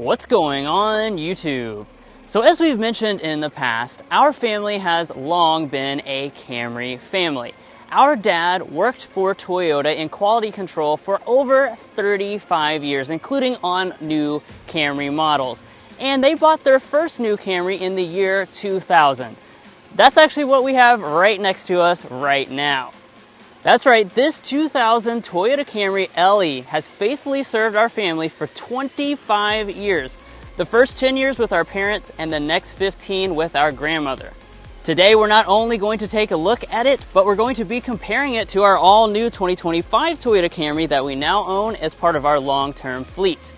What's going on YouTube? So as we've mentioned in the past, our family has long been a Camry family. Our dad worked for Toyota in quality control for over 35 years, including on new Camry models. And they bought their first new Camry in the year 2000. That's actually what we have right next to us right now. That's right, this 2000 Toyota Camry LE has faithfully served our family for 25 years. The first 10 years with our parents and the next 15 with our grandmother. Today we're not only going to take a look at it, but we're going to be comparing it to our all-new 2025 Toyota Camry that we now own as part of our long-term fleet.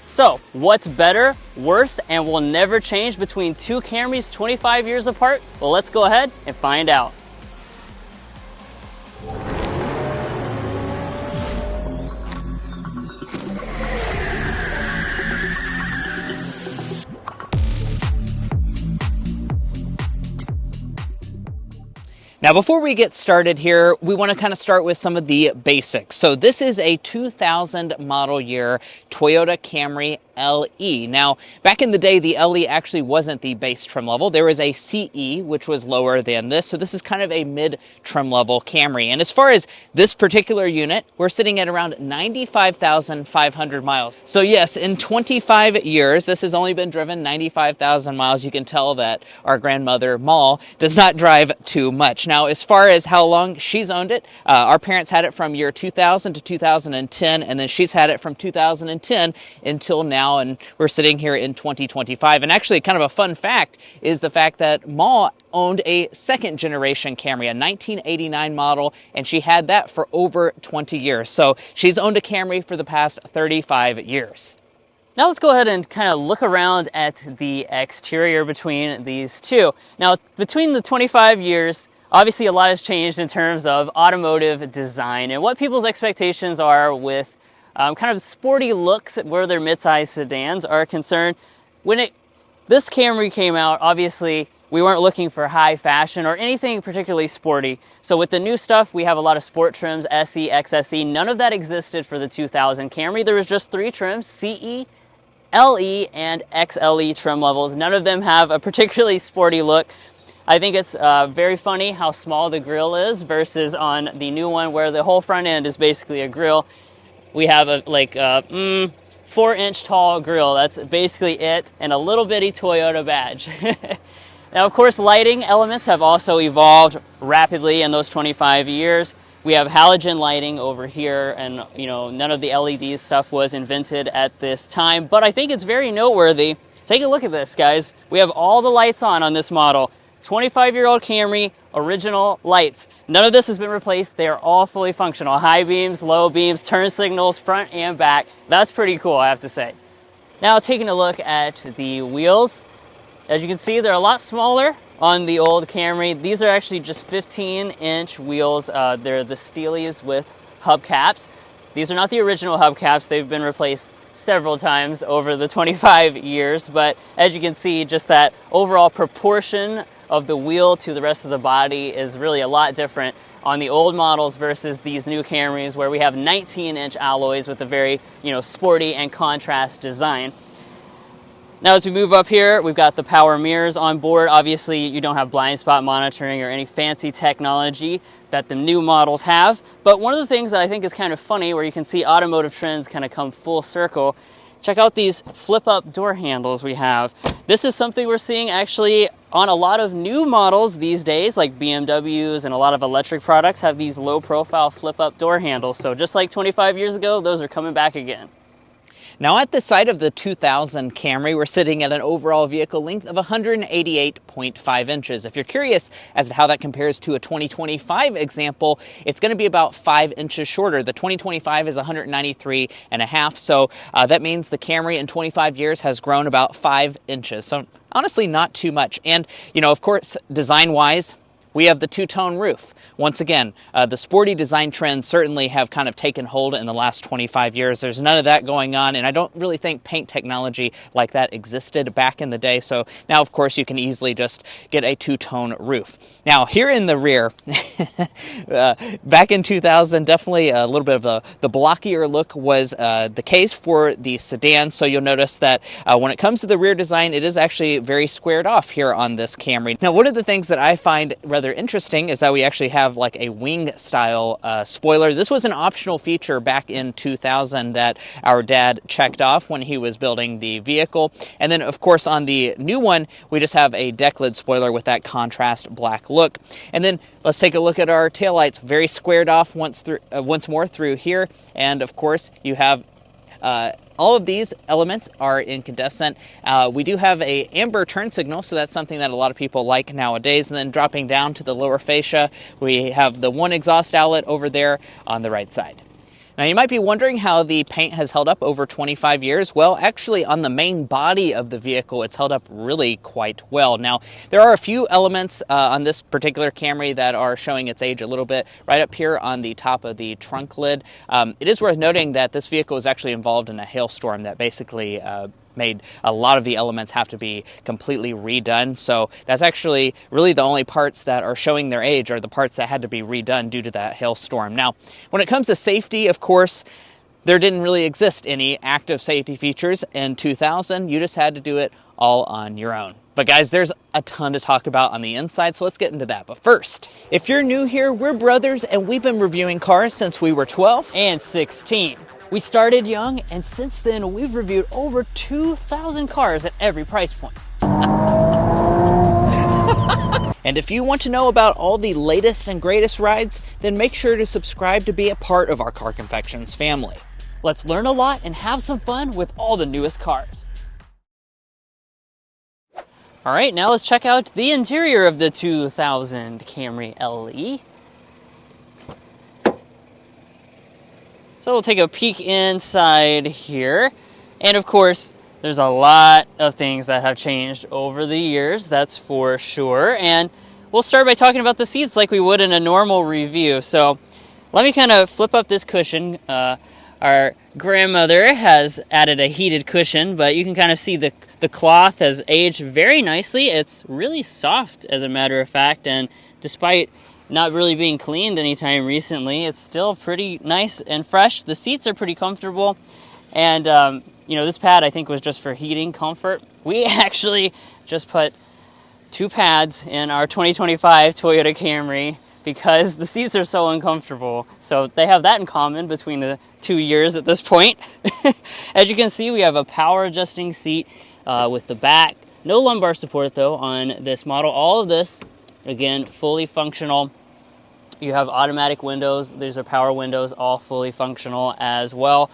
So, what's better, worse, and will never change between two Camrys 25 years apart? Well, let's go ahead and find out. Now, before we get started here, we want to kind of start with some of the basics. So this is a 2000 model year Toyota Camry LE. Now, back in the day, the LE actually wasn't the base trim level. There was a CE, which was lower than this. So this is kind of a mid-trim level Camry. And as far as this particular unit, we're sitting at around 95,500 miles. So yes, in 25 years, this has only been driven 95,000 miles. You can tell that our grandmother, Mal, does not drive too much. Now, as far as how long she's owned it, our parents had it from year 2000 to 2010, and then she's had it from 2010 until now, and we're sitting here in 2025. And actually, kind of a fun fact is the fact that Ma owned a second generation Camry, a 1989 model, and she had that for over 20 years. So she's owned a Camry for the past 35 years. Now let's go ahead and kind of look around at the exterior between these two. Now, between the 25 years, obviously a lot has changed in terms of automotive design and what people's expectations are with kind of sporty looks where their midsize sedans are concerned. When this Camry came out, obviously we weren't looking for high fashion or anything particularly sporty. So with the new stuff, we have a lot of sport trims, SE, XSE. None of that existed for the 2000 Camry. There was just three trims, CE, LE, and XLE trim levels. None of them have a particularly sporty look. I think it's very funny how small the grille is versus on the new one where the whole front end is basically a grille. We have a 4-inch tall grille. That's basically it, and a little bitty Toyota badge. Now, of course, lighting elements have also evolved rapidly in those 25 years. We have halogen lighting over here, and none of the LED stuff was invented at this time. But I think it's very noteworthy. Take a look at this, guys. We have all the lights on this model. 25-year-old Camry, original lights. None of this has been replaced. They are all fully functional. High beams, low beams, turn signals, front and back. That's pretty cool, I have to say. Now, taking a look at the wheels. As you can see, they're a lot smaller on the old Camry. These are actually just 15-inch wheels. They're the Steelies with hubcaps. These are not the original hubcaps. They've been replaced several times over the 25 years. But as you can see, just that overall proportion of the wheel to the rest of the body is really a lot different on the old models versus these new Camrys where we have 19-inch alloys with a very, sporty and contrast design. Now, as we move up here, we've got the power mirrors on board. Obviously, you don't have blind spot monitoring or any fancy technology that the new models have. But one of the things that I think is kind of funny, where you can see automotive trends kind of come full circle, check out these flip-up door handles we have. This is something we're seeing actually on a lot of new models these days, like BMWs and a lot of electric products have these low-profile flip-up door handles. So just like 25 years ago, those are coming back again. Now, at the side of the 2000 Camry, we're sitting at an overall vehicle length of 188.5 inches. If you're curious as to how that compares to a 2025 example, it's going to be about 5 inches shorter. The 2025 is 193.5, so that means the Camry in 25 years has grown about 5 inches. So honestly, not too much. And, of course, design-wise, we have the two-tone roof. Once again, the sporty design trends certainly have kind of taken hold in the last 25 years. There's none of that going on, and I don't really think paint technology like that existed back in the day. So now, of course, you can easily just get a two-tone roof. Now, here in the rear, back in 2000, definitely a little bit of the blockier look was the case for the sedan. So you'll notice that when it comes to the rear design, it is actually very squared off here on this Camry. Now, one of the things that I find rather interesting is that we actually have like a wing style spoiler. This was an optional feature back in 2000 that our dad checked off when he was building the vehicle. And then of course on the new one, we just have a deck lid spoiler with that contrast black look. And then let's take a look at our taillights. Very squared off once more through here. And of course you have all of these elements are incandescent. We do have a amber turn signal, so that's something that a lot of people like nowadays. And then dropping down to the lower fascia, we have the one exhaust outlet over there on the right side. Now you might be wondering how the paint has held up over 25 years. Well, actually on the main body of the vehicle, it's held up really quite well. Now, there are a few elements on this particular Camry that are showing its age a little bit. Right up here on the top of the trunk lid. It is worth noting that this vehicle was actually involved in a hailstorm that basically made a lot of the elements have to be completely redone. So that's actually really the only parts that are showing their age are the parts that had to be redone due to that hailstorm. Now, when it comes to safety, of course, there didn't really exist any active safety features in 2000. You just had to do it all on your own. But guys, there's a ton to talk about on the inside, so let's get into that. But first, if you're new here, we're brothers and we've been reviewing cars since we were 12 and 16. We started young, and since then, we've reviewed over 2,000 cars at every price point. And if you want to know about all the latest and greatest rides, then make sure to subscribe to be a part of our Car Confections family. Let's learn a lot and have some fun with all the newest cars. All right, now let's check out the interior of the 2000 Camry LE. So we'll take a peek inside here. And of course, there's a lot of things that have changed over the years, that's for sure. And we'll start by talking about the seats like we would in a normal review. So let me kind of flip up this cushion. Our grandmother has added a heated cushion, but you can kind of see the cloth has aged very nicely. It's really soft, as a matter of fact, and despite not really being cleaned anytime recently, it's still pretty nice and fresh. The seats are pretty comfortable, and this pad I think was just for heating comfort. We actually just put 2 pads in our 2025 Toyota Camry because the seats are so uncomfortable. So they have that in common between the 2 years at this point. As you can see, we have a power adjusting seat with the back. No lumbar support though on this model. All of this, again, fully functional. You have automatic windows. These are power windows, all fully functional as well.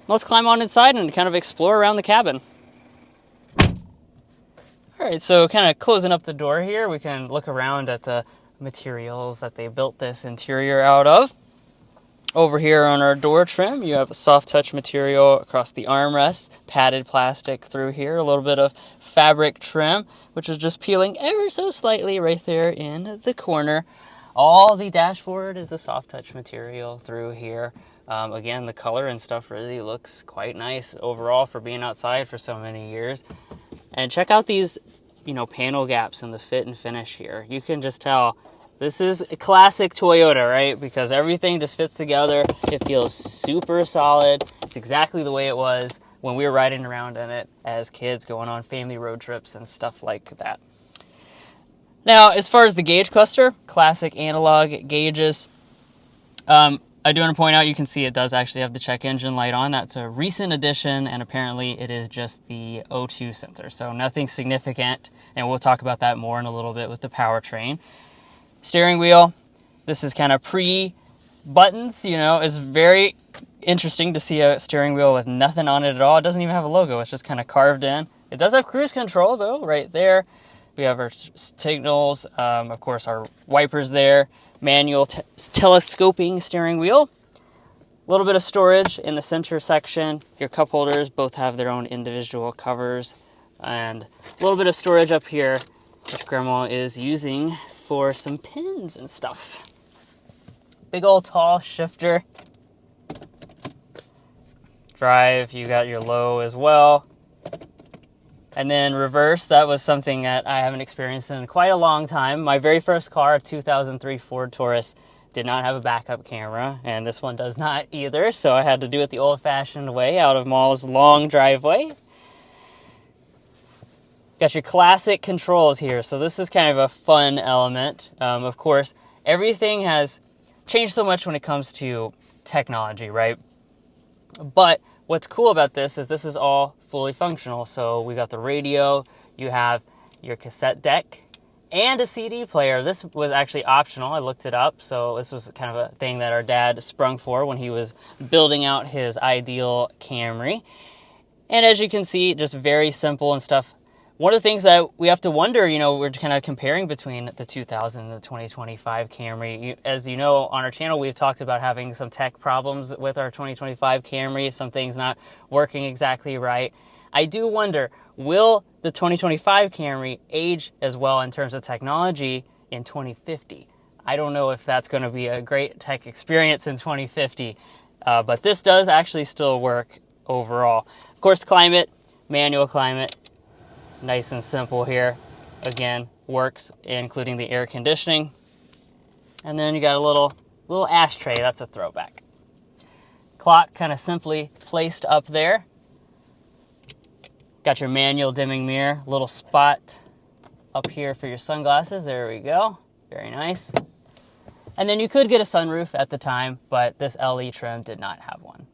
Let's climb on inside and kind of explore around the cabin. All right, so kind of closing up the door here, we can look around at the materials that they built this interior out of. Over here on our door trim, you have a soft touch material across the armrests, padded plastic through here, a little bit of fabric trim, which is just peeling ever so slightly right there in the corner. All the dashboard is a soft touch material through here. Again, the color and stuff really looks quite nice overall for being outside for so many years. And check out these, panel gaps in the fit and finish here. You can just tell this is a classic Toyota, right? Because everything just fits together. It feels super solid. It's exactly the way it was when we were riding around in it as kids, going on family road trips and stuff like that. Now, as far as the gauge cluster, classic analog gauges. I do want to point out, you can see it does actually have the check engine light on. That's a recent addition, and apparently it is just the O2 sensor, so nothing significant, and we'll talk about that more in a little bit with the powertrain. Steering wheel, this is kind of pre-buttons, it's very interesting to see a steering wheel with nothing on it at all. It doesn't even have a logo, it's just kind of carved in. It does have cruise control, though, right there. We have our signals, of course, our wipers there. Manual telescoping steering wheel. A little bit of storage in the center section. Your cup holders both have their own individual covers. And a little bit of storage up here, which Grandma is using for some pins and stuff. Big old tall shifter. Drive, you got your low as well. And then reverse, that was something that I haven't experienced in quite a long time. My very first car, a 2003 Ford Taurus, did not have a backup camera, and this one does not either, so I had to do it the old-fashioned way out of Mall's long driveway. Got your classic controls here, so this is kind of a fun element. Of course, everything has changed so much when it comes to technology, right? But what's cool about this is all fully functional. So we got the radio, you have your cassette deck, and a CD player. This was actually optional. I looked it up, so this was kind of a thing that our dad sprung for when he was building out his ideal Camry. And as you can see, just very simple and stuff. One of the things that we have to wonder, we're kind of comparing between the 2000 and the 2025 Camry. As you know, on our channel, we've talked about having some tech problems with our 2025 Camry, some things not working exactly right. I do wonder, will the 2025 Camry age as well in terms of technology in 2050? I don't know if that's going to be a great tech experience in 2050, but this does actually still work overall. Of course, climate, manual climate, nice and simple here. Again, works, including the air conditioning. And then you got a little ashtray. That's a throwback. Clock kind of simply placed up there. Got your manual dimming mirror. Little spot up here for your sunglasses. There we go. Very nice. And then you could get a sunroof at the time, but this LE trim did not have one.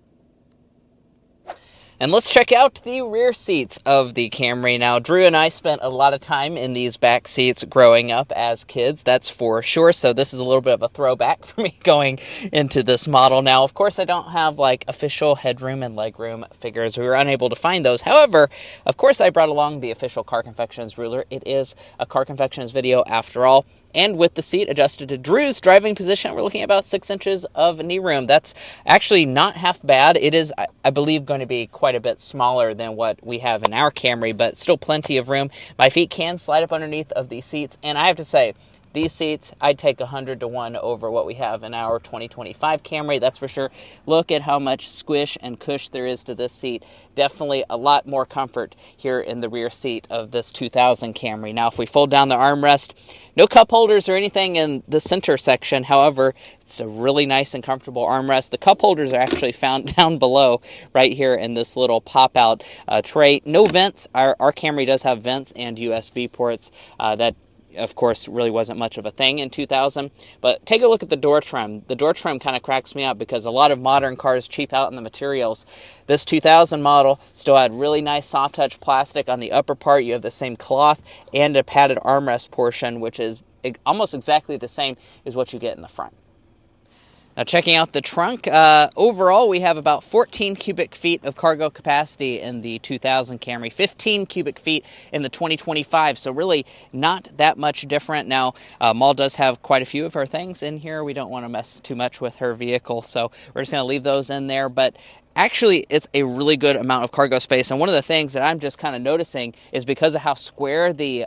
And let's check out the rear seats of the Camry. Now, Drew and I spent a lot of time in these back seats growing up as kids, that's for sure. So this is a little bit of a throwback for me going into this model. Now, of course, I don't have like official headroom and legroom figures. We were unable to find those. However, of course, I brought along the official Car Confections ruler. It is a Car Confections video after all. And with the seat adjusted to Drew's driving position, we're looking at about 6 inches of knee room. That's actually not half bad. It is, I believe, going to be quite a bit smaller than what we have in our Camry, but still plenty of room. My feet can slide up underneath of these seats, and I have to say, these seats, I'd take 100 to 1 over what we have in our 2025 Camry, that's for sure. Look at how much squish and cush there is to this seat. Definitely a lot more comfort here in the rear seat of this 2000 Camry. Now, if we fold down the armrest, no cup holders or anything in the center section. However, it's a really nice and comfortable armrest. The cup holders are actually found down below, right here in this little pop-out tray. No vents. Our Camry does have vents and USB ports that of course, really wasn't much of a thing in 2000. But take a look at the door trim. The door trim kind of cracks me up because a lot of modern cars cheap out in the materials. This 2000 model still had really nice soft touch plastic on the upper part. You have the same cloth and a padded armrest portion, which is almost exactly the same as what you get in the front. Now, checking out the trunk, overall we have about 14 cubic feet of cargo capacity in the 2000 Camry, 15 cubic feet in the 2025, so really not that much different. Now, Maul does have quite a few of her things in here. We don't want to mess too much with her vehicle, so we're just going to leave those in there, but actually, it's a really good amount of cargo space, and one of the things that I'm just kind of noticing is because of how square the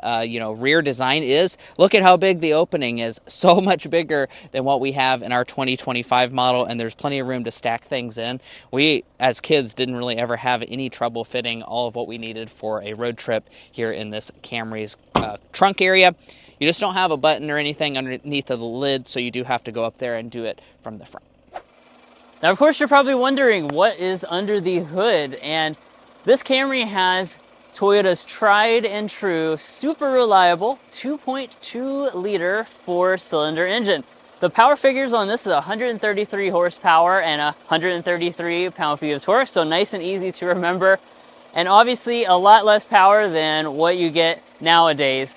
rear design is, look at how big the opening is. So much bigger than what we have in our 2025 model, and there's plenty of room to stack things in. We, as kids, didn't really ever have any trouble fitting all of what we needed for a road trip here in this Camry's trunk area. You just don't have a button or anything underneath of the lid, so you do have to go up there and do it from the front. Now, of course, you're probably wondering what is under the hood, and this Camry has Toyota's tried and true, super reliable 2.2 liter 4-cylinder engine. The power figures on this is 133 horsepower and 133 pound-feet of torque, so nice and easy to remember, and obviously a lot less power than what you get nowadays.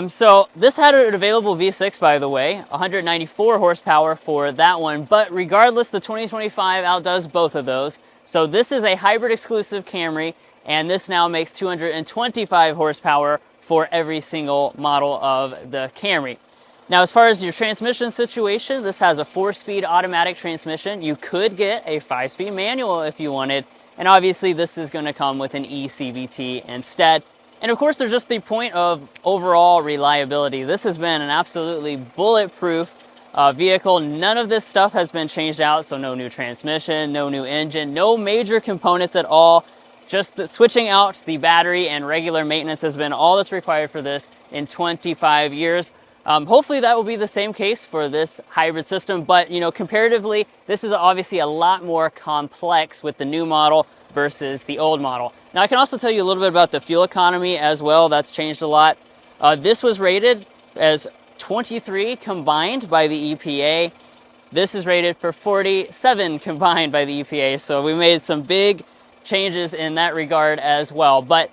So this had an available V6, by the way, 194 horsepower for that one, but regardless, the 2025 outdoes both of those. So this is a hybrid exclusive Camry, and this now makes 225 horsepower for every single model of the Camry. Now, as far as your transmission situation, this has a 4-speed automatic transmission. You could get a 5-speed manual if you wanted, and obviously this is going to come with an eCVT instead. And of course, there's just the point of overall reliability. This has been an absolutely bulletproof vehicle. None of this stuff has been changed out, so no new transmission, no new engine, no major components at all. Just switching out the battery and regular maintenance has been all that's required for this in 25 years. Hopefully that will be the same case for this hybrid system, but comparatively, this is obviously a lot more complex with the new model versus the old model. Now I can also tell you a little bit about the fuel economy as well. That's changed a lot. This was rated as 23 combined by the EPA. This is rated for 47 combined by the EPA, so we made some big changes in that regard as well. But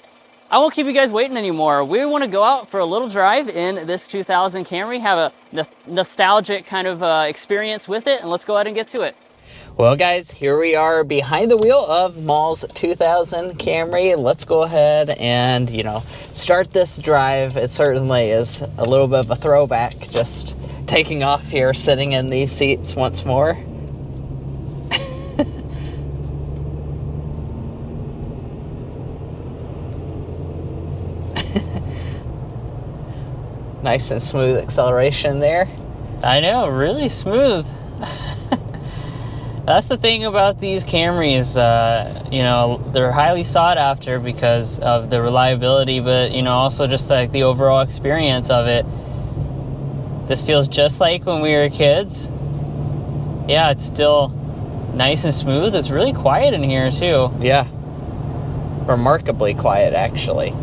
I won't keep you guys waiting anymore. We want to go out for a little drive in this 2000 Camry, have a nostalgic kind of experience with it, and let's go ahead and get to it. Well, guys, here we are behind the wheel of Mall's 2000 Camry. Let's go ahead and, start this drive. It certainly is a little bit of a throwback, just taking off here, sitting in these seats once more. Nice and smooth acceleration there. I know, really smooth. That's the thing about these Camrys, they're highly sought after because of the reliability, but, also just like the overall experience of it. This feels just like when we were kids. Yeah, it's still nice and smooth. It's really quiet in here, too. Yeah. Remarkably quiet, actually.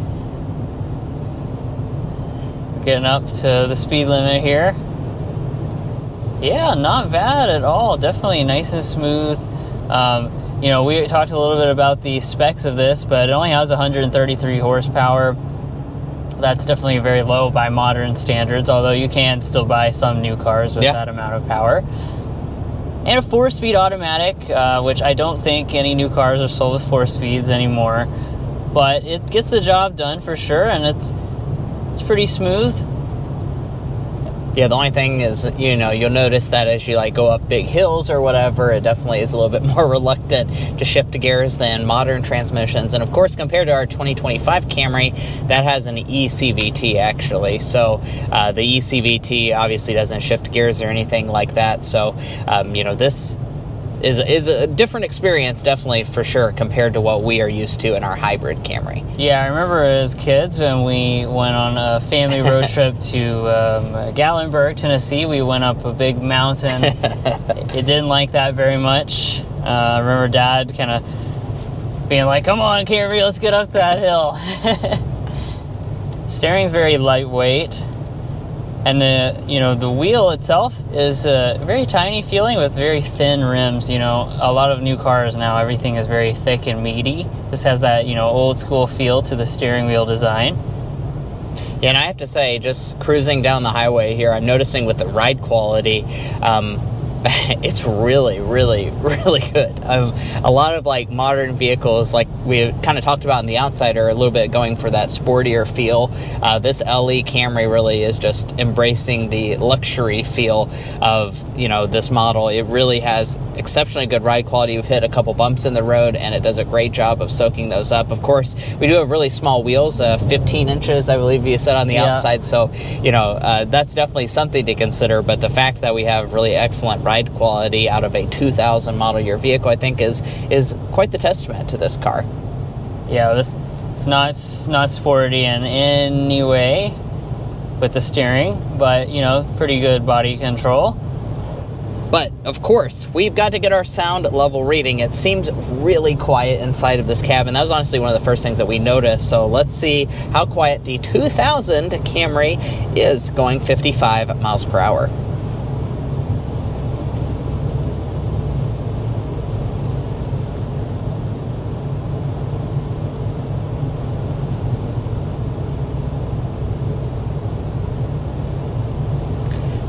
Getting up to the speed limit here. Yeah, not bad at all. Definitely nice and smooth. We talked a little bit about the specs of this, but it only has 133 horsepower. That's definitely very low by modern standards, although you can still buy some new cars with that amount of power. And a 4-speed automatic, which I don't think any new cars are sold with 4 speeds anymore. But it gets the job done for sure, and it's pretty smooth. Yeah, the only thing is, you'll notice that as you go up big hills or whatever, it definitely is a little bit more reluctant to shift to gears than modern transmissions. And of course, compared to our 2025 Camry, that has an eCVT actually. So the eCVT obviously doesn't shift gears or anything like that. So, this is a different experience, definitely, for sure, compared to what we are used to in our hybrid Camry. Yeah, I remember as kids when we went on a family road trip to Gatlinburg, Tennessee. We went up a big mountain. It didn't like that very much. I remember Dad kind of being like, "Come on, Camry, let's get up that hill." Steering's very lightweight. And the wheel itself is very tiny feeling with very thin rims. A lot of new cars now, everything is very thick and meaty. This has that, old school feel to the steering wheel design. Yeah, and I have to say, just cruising down the highway here, I'm noticing with the ride quality, it's really, really, really good. A lot of modern vehicles, like we kind of talked about in the outside, are a little bit going for that sportier feel. This LE Camry really is just embracing the luxury feel of this model. It really has exceptionally good ride quality. We've hit a couple bumps in the road, and it does a great job of soaking those up. Of course, we do have really small wheels, 15 inches, I believe you said on the outside. So that's definitely something to consider. But the fact that we have really excellent ride quality out of a 2000 model year vehicle, I think is quite the testament to this car. Yeah, it's not sporty in any way with the steering, but pretty good body control. But of course, we've got to get our sound level reading. It seems really quiet inside of this cabin. That was honestly one of the first things that we noticed. So let's see how quiet the 2000 Camry is going 55 miles per hour.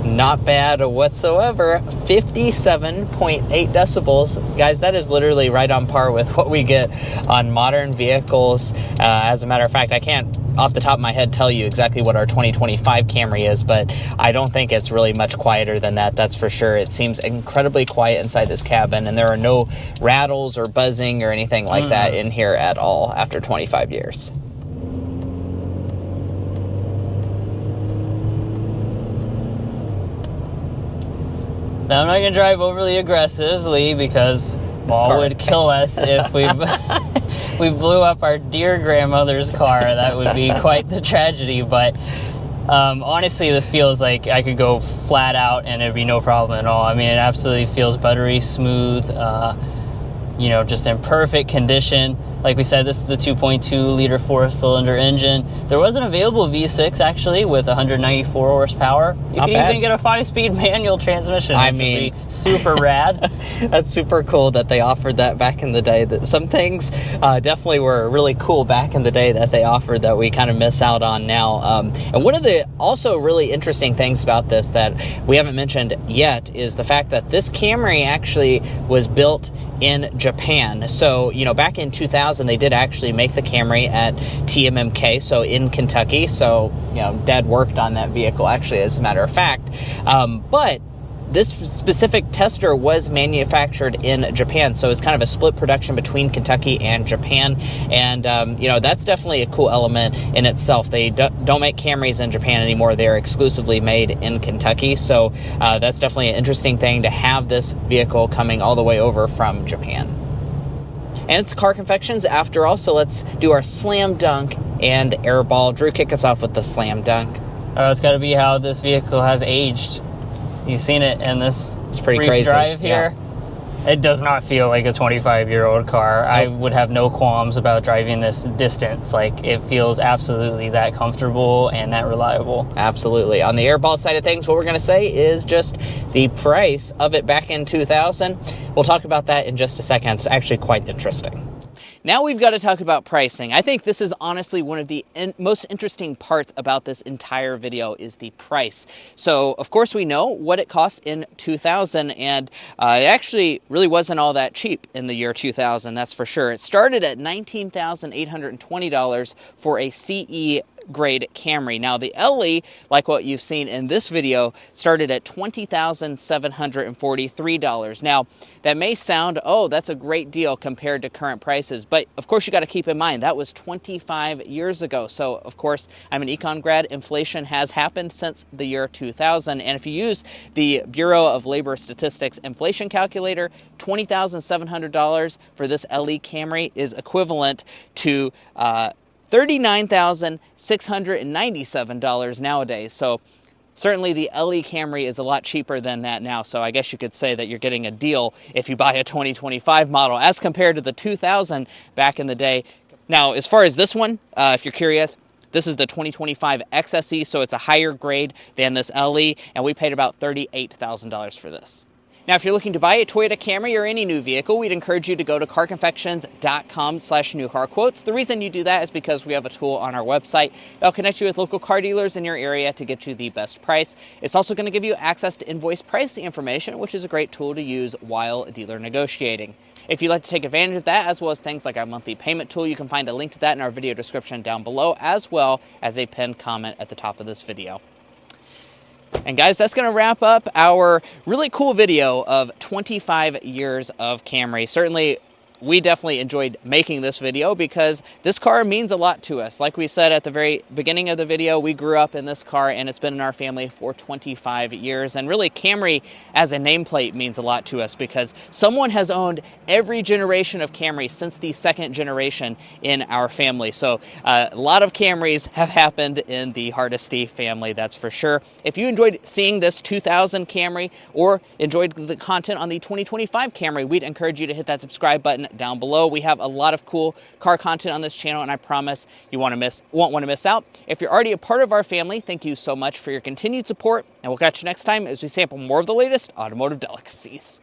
Not bad whatsoever. 57.8 decibels. Guys, that is literally right on par with what we get on modern vehicles. As a matter of fact, I can't off the top of my head tell you exactly what our 2025 Camry is, but I don't think it's really much quieter than that, that's for sure. It seems incredibly quiet inside this cabin, and there are no rattles or buzzing or anything like that in here at all after 25 years. Now, I'm not going to drive overly aggressively because Paul would kill us if we blew up our dear grandmother's car. That would be quite the tragedy. But honestly, this feels like I could go flat out and it'd be no problem at all. I mean, it absolutely feels buttery smooth, just in perfect condition. Like we said, this is the 2.2 liter 4-cylinder engine. There was an available V6 actually with 194 horsepower. You can even get a 5-speed manual transmission. I mean, super rad. That's super cool that they offered that back in the day. That some things definitely were really cool back in the day that they offered that we kind of miss out on now. And one of the also really interesting things about this that we haven't mentioned yet is the fact that this Camry actually was built in Japan. So, back in 2000, they did actually make the Camry at TMMK, so in Kentucky. So, Dad worked on that vehicle, actually, as a matter of fact. But this specific tester was manufactured in Japan, so it's kind of a split production between Kentucky and Japan. And, that's definitely a cool element in itself. They don't make Camrys in Japan anymore. They're exclusively made in Kentucky. So that's definitely an interesting thing to have this vehicle coming all the way over from Japan. And it's Car Confections after all, so let's do our slam dunk and airball. Drew, kick us off with the slam dunk. It's got to be how this vehicle has aged. You've seen it in this pretty brief crazy drive here. Yeah. It does not feel like a 25-year-old car. Nope. I would have no qualms about driving this distance. Like, it feels absolutely that comfortable and that reliable. Absolutely. On the airball side of things, what we're going to say is just the price of it back in 2000. We'll talk about that in just a second. It's actually quite interesting. Now we've got to talk about pricing. I think this is honestly one of the most interesting parts about this entire video is the price. So, of course, we know what it cost in 2000, and it actually really wasn't all that cheap in the year 2000, that's for sure. It started at $19,820 for a CE grade Camry. Now, the LE, like what you've seen in this video, started at $20,743. Now, that may sound, oh, that's a great deal compared to current prices, but of course you got to keep in mind that was 25 years ago. So, of course, I'm an econ grad. Inflation has happened since the year 2000, and if you use the Bureau of Labor Statistics inflation calculator, $20,700 for this LE Camry is equivalent to $39,697 nowadays. So certainly the LE Camry is a lot cheaper than that now. So I guess you could say that you're getting a deal if you buy a 2025 model as compared to the 2000 back in the day. Now, as far as this one, if you're curious, this is the 2025 XSE, so it's a higher grade than this LE, and we paid about $38,000 for this. Now, if you're looking to buy a Toyota Camry or any new vehicle, we'd encourage you to go to carconfections.com/newcarquotes. The reason you do that is because we have a tool on our website that'll connect you with local car dealers in your area to get you the best price. It's also going to give you access to invoice pricing information, which is a great tool to use while dealer negotiating. If you'd like to take advantage of that, as well as things like our monthly payment tool, you can find a link to that in our video description down below, as well as a pinned comment at the top of this video. And guys, that's going to wrap up our really cool video of 25 years of Camry. Certainly, we definitely enjoyed making this video because this car means a lot to us. Like we said at the very beginning of the video, we grew up in this car and it's been in our family for 25 years. And really, Camry as a nameplate means a lot to us because someone has owned every generation of Camry since the second generation in our family. So a lot of Camrys have happened in the Hardesty family, that's for sure. If you enjoyed seeing this 2000 Camry or enjoyed the content on the 2025 Camry, we'd encourage you to hit that subscribe button down below. We have a lot of cool car content on this channel, and I promise you won't want to miss out. If you're already a part of our family, thank you so much for your continued support, and we'll catch you next time as we sample more of the latest automotive delicacies.